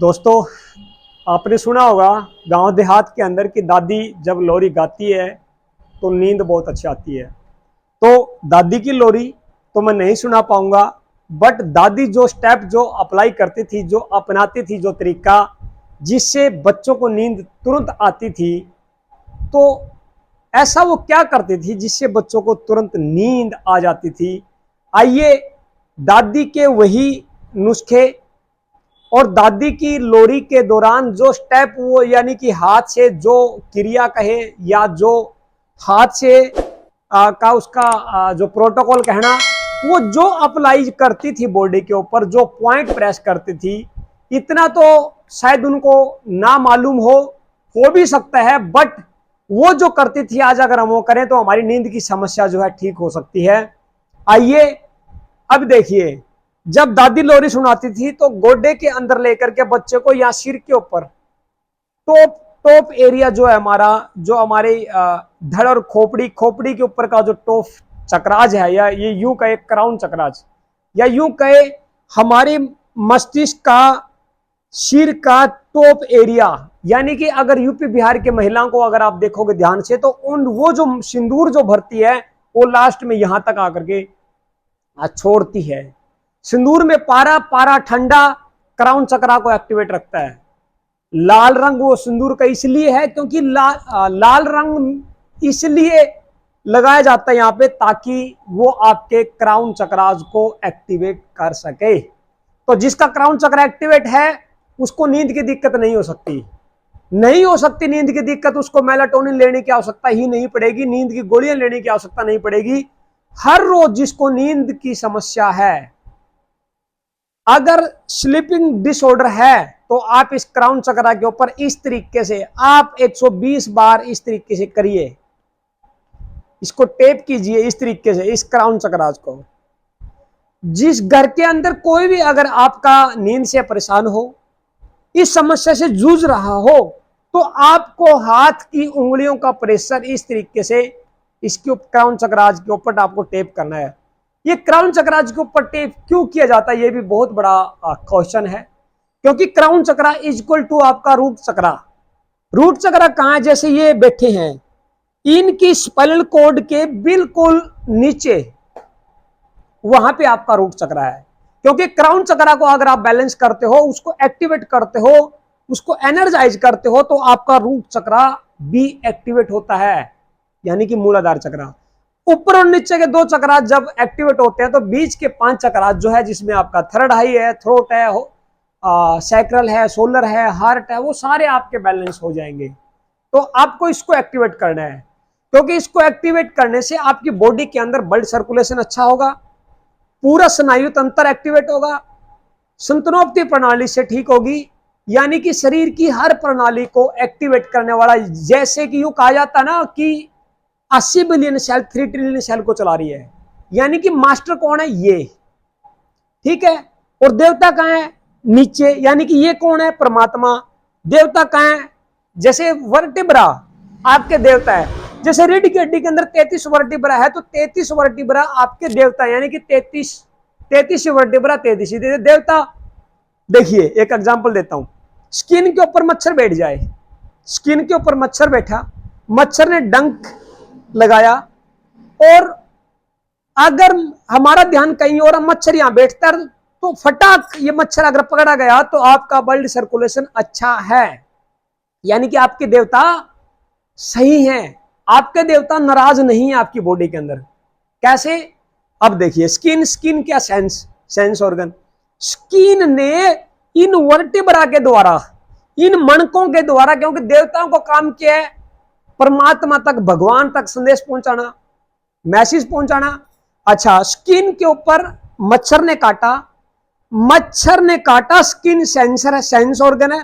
दोस्तों, आपने सुना होगा गांव देहात के अंदर की दादी जब लोरी गाती है तो नींद बहुत अच्छी आती है। तो दादी की लोरी तो मैं नहीं सुना पाऊंगा, बट दादी जो स्टेप जो अप्लाई करती थी, जो अपनाती थी, जो तरीका जिससे बच्चों को नींद तुरंत आती थी, तो ऐसा वो क्या करती थी जिससे बच्चों को तुरंत नींद आ जाती थी। आइए दादी के वही नुस्खे और दादी की लोरी के दौरान जो स्टेप वो यानी कि हाथ से जो क्रिया कहे या जो हाथ से का उसका जो प्रोटोकॉल कहना, वो जो अप्लाई करती थी बॉडी के ऊपर, जो पॉइंट प्रेस करती थी, इतना तो शायद उनको ना मालूम हो भी सकता है, बट वो जो करती थी आज अगर हम वो करें तो हमारी नींद की समस्या जो है ठीक हो सकती है। आइए अब देखिए, जब दादी लोरी सुनाती थी तो गोडे के अंदर लेकर के बच्चे को या सिर के ऊपर टॉप टॉप एरिया जो है हमारा, जो हमारे धड़ और खोपड़ी खोपड़ी के ऊपर का जो टॉप चक्राज है, या ये यूं कहे क्राउन चक्राज, या यूं कहे हमारे मस्तिष्क का सिर का टॉप एरिया, यानी कि अगर यूपी बिहार के महिलाओं को अगर आप देखोगे ध्यान से तो उन वो जो सिंदूर जो भरती है वो लास्ट में यहां तक आकर के छोड़ती है। सिंदूर में पारा पारा ठंडा क्राउन चक्रा को एक्टिवेट रखता है। लाल रंग वो सिंदूर का इसलिए है क्योंकि लाल रंग इसलिए लगाया जाता है यहाँ पे ताकि वो आपके क्राउन चक्रास को एक्टिवेट कर सके। तो जिसका क्राउन चक्र एक्टिवेट है उसको नींद की दिक्कत नहीं हो सकती, नहीं हो सकती नींद की दिक्कत। उसको मेलाटोनिन लेने की आवश्यकता ही नहीं पड़ेगी, नींद की गोलियां लेने की आवश्यकता नहीं पड़ेगी। हर रोज जिसको नींद की समस्या है, अगर स्लीपिंग डिसऑर्डर है, तो आप इस क्राउन चक्रा के ऊपर इस तरीके से आप 120 बार इस तरीके से करिए, इसको टेप कीजिए इस तरीके से इस क्राउन चक्रास को। जिस घर के अंदर कोई भी अगर आपका नींद से परेशान हो, इस समस्या से जूझ रहा हो, तो आपको हाथ की उंगलियों का प्रेशर इस तरीके से इसके क्राउन चक्रास के ऊपर आपको टेप करना है। ये क्राउन चक्रास के ऊपर टेप क्यों किया जाता है, ये भी बहुत बड़ा क्वेश्चन है। क्योंकि crown chakra is equal to आपका रूट चक्रा। रूट चक्रा कहां है, जैसे ये बैठे हैं, इनकी स्पाइनल कॉर्ड के बिल्कुल नीचे वहां पे आपका रूट चक्रा है। क्योंकि क्राउन चक्रा को अगर आप बैलेंस करते हो, उसको एक्टिवेट करते हो, उसको एनर्जाइज करते हो, तो आपका रूट चक्रा भी एक्टिवेट होता है, यानी कि मूलाधार चक्रा। ऊपर और नीचे के दो चक्रा जब एक्टिवेट होते हैं तो बीच के 5 चक्रा जो है, जिसमें आपका थर्ड आई है, थ्रोट है, सैक्रल है, सोलर है, हार्ट है, वो सारे आपके बैलेंस हो जाएंगे। तो आपको इसको एक्टिवेट करना है, क्योंकि इसको एक्टिवेट करने से आपकी बॉडी के अंदर ब्लड सर्कुलेशन अच्छा होगा, पूरा स्नायु तंत्र एक्टिवेट होगा, संतनोपती प्रणाली से ठीक होगी, यानी कि शरीर की हर प्रणाली को एक्टिवेट करने वाला, जैसे कि यूं कहा जाता ना कि 80 बिलियन सेल 3 ट्रिलियन सेल को चला रही है। यानी कि मास्टर कौन है, ये, ठीक है। और देवता कहां है, नीचे, यानी कि ये कौन है, परमात्मा। देवता कहां है, जैसे वर्टिब्रा आपके देवता है, जैसे रीढ़ की हड्डी के अंदर 33 वर्टिब्रा है, तो 33 वर्टिब्रा आपके देवता, यानी कि 33 वर्टिब्रा 33 देवता। देखिए एक एग्जांपल देता हूं, स्किन के ऊपर मच्छर बैठ जाए, स्किन के ऊपर मच्छर बैठा, मच्छर ने डंक लगाया, और अगर हमारा ध्यान कहीं और, मच्छर यहां बैठता है, तो फटाक ये मच्छर अगर पकड़ा गया तो आपका ब्लड सर्कुलेशन अच्छा है, यानी कि आपके देवता सही हैं, आपके देवता नाराज नहीं है आपकी बॉडी के अंदर। कैसे, अब देखिए, स्किन क्या, सेंस ऑर्गन। स्किन ने इन वर्टिब्रा के द्वारा, इन मणकों के द्वारा, क्योंकि देवताओं को काम किया है परमात्मा तक, भगवान तक संदेश पहुंचाना, मैसेज पहुंचाना। अच्छा, स्किन के ऊपर मच्छर ने काटा, मच्छर ने काटा, स्किन सेंसर है, सेंस ऑर्गन है,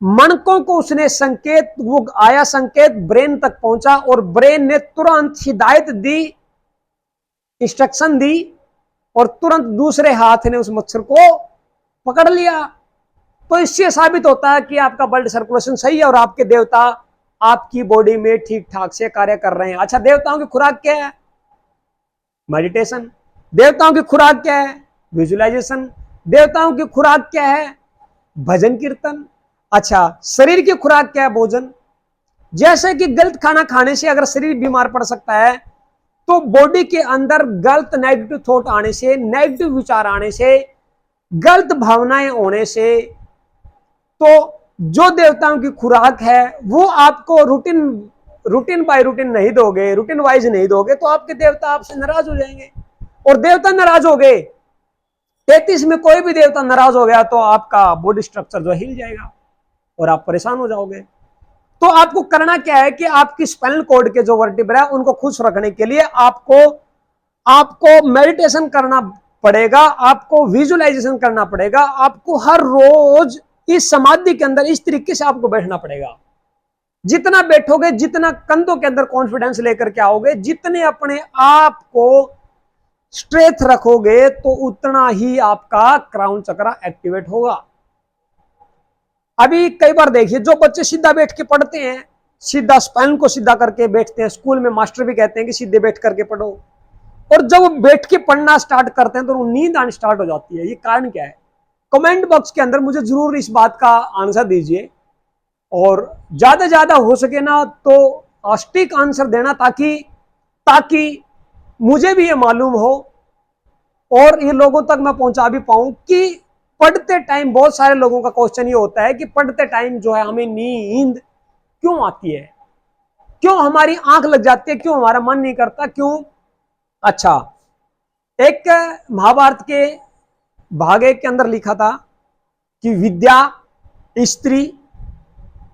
मणकों को उसने संकेत, वो आया संकेत ब्रेन तक पहुंचा, और ब्रेन ने तुरंत हिदायत दी, इंस्ट्रक्शन दी, और तुरंत दूसरे हाथ ने उस मच्छर को पकड़ लिया। तो इससे साबित होता है कि आपका ब्लड सर्कुलेशन सही है और आपके देवता आपकी बॉडी में ठीक ठाक से कार्य कर रहे हैं। अच्छा, देवताओं की खुराक क्या है, मेडिटेशन। देवताओं की खुराक क्या है, विजुअलाइजेशन। देवताओं की खुराक क्या है, भजन कीर्तन। अच्छा, शरीर की खुराक क्या है? भोजन। जैसे कि गलत खाना खाने से अगर शरीर बीमार पड़ सकता है, तो बॉडी के अंदर गलत नेगेटिव थॉट आने से, नेगेटिव विचार आने से, गलत भावनाएं होने से, तो जो देवताओं की खुराक है वो आपको रूटीन रूटीन बाय रूटीन नहीं दोगे, रूटीन वाइज नहीं दोगे, तो आपके देवता आपसे नाराज हो जाएंगे। और देवता नाराज हो गए, 33 में कोई भी देवता नाराज हो गया, तो आपका बॉडी स्ट्रक्चर जो हिल जाएगा और आप परेशान हो जाओगे। तो आपको करना क्या है कि आपकी स्पाइनल कॉर्ड के जो वर्टिब्रा है उनको खुश रखने के लिए आपको आपको मेडिटेशन करना पड़ेगा, आपको विजुअलाइजेशन करना पड़ेगा, आपको हर रोज इस समाधि के अंदर इस तरीके से आपको बैठना पड़ेगा। जितना बैठोगे, जितना कंधों के अंदर कॉन्फिडेंस लेकर के आओगे, जितने अपने आप को स्ट्रेंथ रखोगे, तो उतना ही आपका क्राउन चक्र एक्टिवेट होगा। अभी कई बार देखिए, जो बच्चे सीधा बैठ के पढ़ते हैं, सीधा स्पाइन को सीधा करके बैठते हैं, स्कूल में मास्टर भी कहते हैं कि सीधे बैठ करके पढ़ो, और जब वो बैठ के पढ़ना स्टार्ट करते हैं तो नींद आनी स्टार्ट हो जाती है। ये कारण क्या है? कमेंट बॉक्स के अंदर मुझे जरूर इस बात का आंसर दीजिए, और ज्यादा हो सके ना तो स्टिक आंसर देना, ताकि मुझे भी ये मालूम हो और ये लोगों तक मैं पहुंचा भी पाऊं कि पढ़ते टाइम बहुत सारे लोगों का क्वेश्चन ये होता है कि पढ़ते टाइम जो है हमें नींद क्यों आती है, क्यों हमारी आंख लग जाती है, क्यों हमारा मन नहीं करता, क्यों? अच्छा, एक महाभारत के भाग 1 के अंदर लिखा था कि विद्या, स्त्री,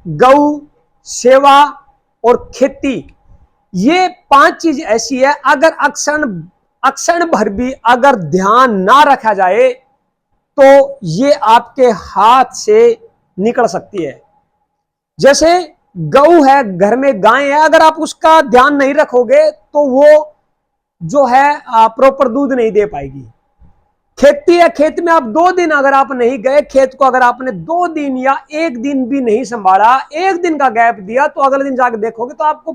गौ सेवा और खेती, ये 5 चीज ऐसी है, अगर अक्षण भर भी अगर ध्यान ना रखा जाए तो ये आपके हाथ से निकल सकती है। जैसे गऊ है, घर में गाय है, अगर आप उसका ध्यान नहीं रखोगे तो वो जो है प्रॉपर दूध नहीं दे पाएगी। खेती है, खेत में आप 2 दिन अगर आप नहीं गए, खेत को अगर आपने 2 दिन या 1 दिन भी नहीं संभाला, 1 दिन का गैप दिया, तो अगले दिन जाकर देखोगे तो आपको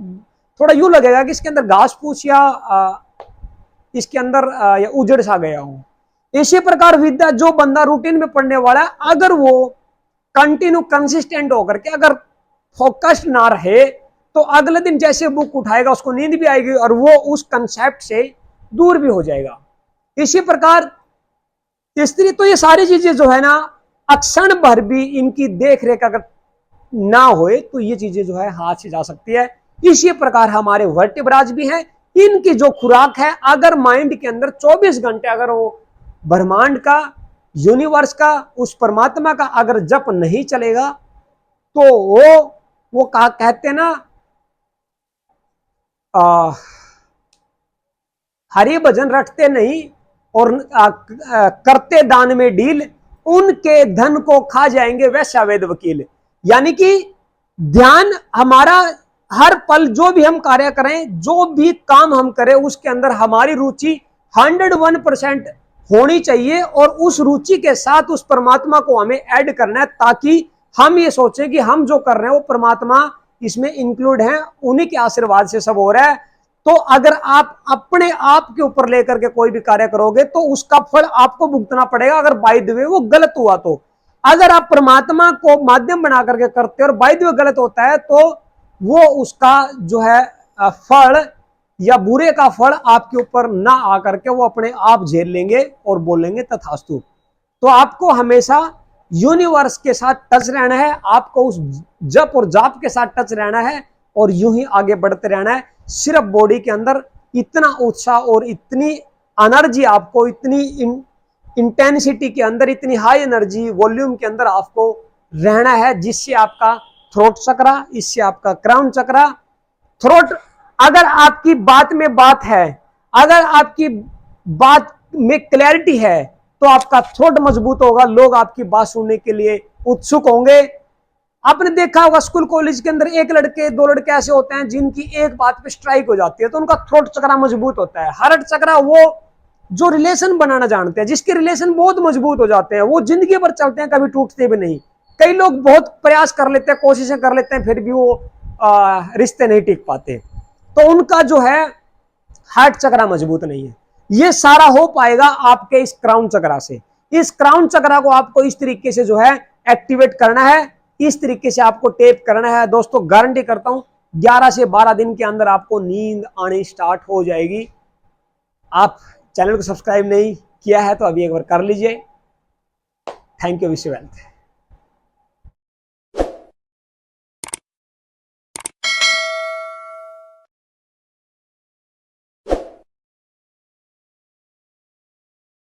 थोड़ा यूं लगेगा कि इसके अंदर घास फूस या इसके अंदर या उजड़ सा गया हो। इसी प्रकार विद्या, जो बंदा रूटीन में पढ़ने वाला है, अगर वो कंटिन्यू कंसिस्टेंट होकर के अगर फोकस्ड ना रहे, तो अगले दिन जैसे बुक उठाएगा उसको नींद भी आएगी और वो उस कंसेप्ट से दूर भी हो जाएगा। इसी प्रकार स्त्री, तो ये सारी चीजें जो है ना, अक्षण भर भी इनकी देख रेख अगर ना होए तो ये चीजें जो है हाथ से जा सकती है। इसी प्रकार हमारे वर्टिब्राज भी हैं, इनकी जो खुराक है, अगर माइंड के अंदर 24 घंटे अगर वो ब्रह्मांड का, यूनिवर्स का, उस परमात्मा का अगर जप नहीं चलेगा, तो वो कहते हैं ना, हरि भजन रटते नहीं और करते दान में डील, उनके धन को खा जाएंगे वैसा वेद वकील। यानी कि ध्यान हमारा हर पल, जो भी हम कार्य करें, जो भी काम हम करें, उसके अंदर हमारी रुचि 101% होनी चाहिए, और उस रुचि के साथ उस परमात्मा को हमें ऐड करना है, ताकि हम ये सोचें कि हम जो कर रहे हैं वो परमात्मा इसमें इंक्लूड है, उन्हीं के आशीर्वाद से सब हो रहा है। तो अगर आप अपने आप के ऊपर लेकर के कोई भी कार्य करोगे तो उसका फल आपको भुगतना पड़ेगा, अगर बाय द वे वो गलत हुआ तो। अगर आप परमात्मा को माध्यम बना करके करते हो और बाय द वे गलत होता है, तो वो उसका जो है फल या बुरे का फल आपके ऊपर ना आकर के वो अपने आप झेल लेंगे और बोलेंगे तथास्तु। तो आपको हमेशा यूनिवर्स के साथ टच रहना है, आपको उस जप और जाप के साथ टच रहना है, और यूं ही आगे बढ़ते रहना है। सिर्फ बॉडी के अंदर इतना उत्साह और इतनी एनर्जी, आपको इतनी इंटेंसिटी के अंदर, इतनी हाई एनर्जी वॉल्यूम के अंदर आपको रहना है, जिससे आपका थ्रोट चक्र, इससे आपका क्राउन चक्र, थ्रोट, अगर आपकी बात में बात है, अगर आपकी बात में क्लैरिटी है, तो आपका थ्रोट मजबूत होगा, लोग आपकी बात सुनने के लिए उत्सुक होंगे। आपने देखा होगा स्कूल कॉलेज के अंदर 1 लड़के 2 लड़के ऐसे होते हैं जिनकी एक बात पे स्ट्राइक हो जाती है, तो उनका थ्रोट चक्र मजबूत होता है। हार्ट चक्र, वो जो रिलेशन बनाना जानते हैं, जिसके रिलेशन बहुत मजबूत हो जाते हैं, वो जिंदगी भर चलते हैं, कभी टूटते भी नहीं। कई लोग बहुत प्रयास कर लेते हैं, कोशिशें कर लेते हैं, फिर भी वो रिश्ते नहीं टिक पाते, तो उनका जो है हार्ट चक्र मजबूत नहीं है। ये सारा हो पाएगा आपके इस क्राउन चक्र से। इस क्राउन चक्र को आपको इस तरीके से जो है एक्टिवेट करना है, इस तरीके से आपको टैप करना है। दोस्तों गारंटी करता हूं 11 से 12 दिन के अंदर आपको नींद आनी स्टार्ट हो जाएगी। आप चैनल को सब्सक्राइब नहीं किया है तो अभी एक बार कर लीजिए। Thank you, wish you wealth.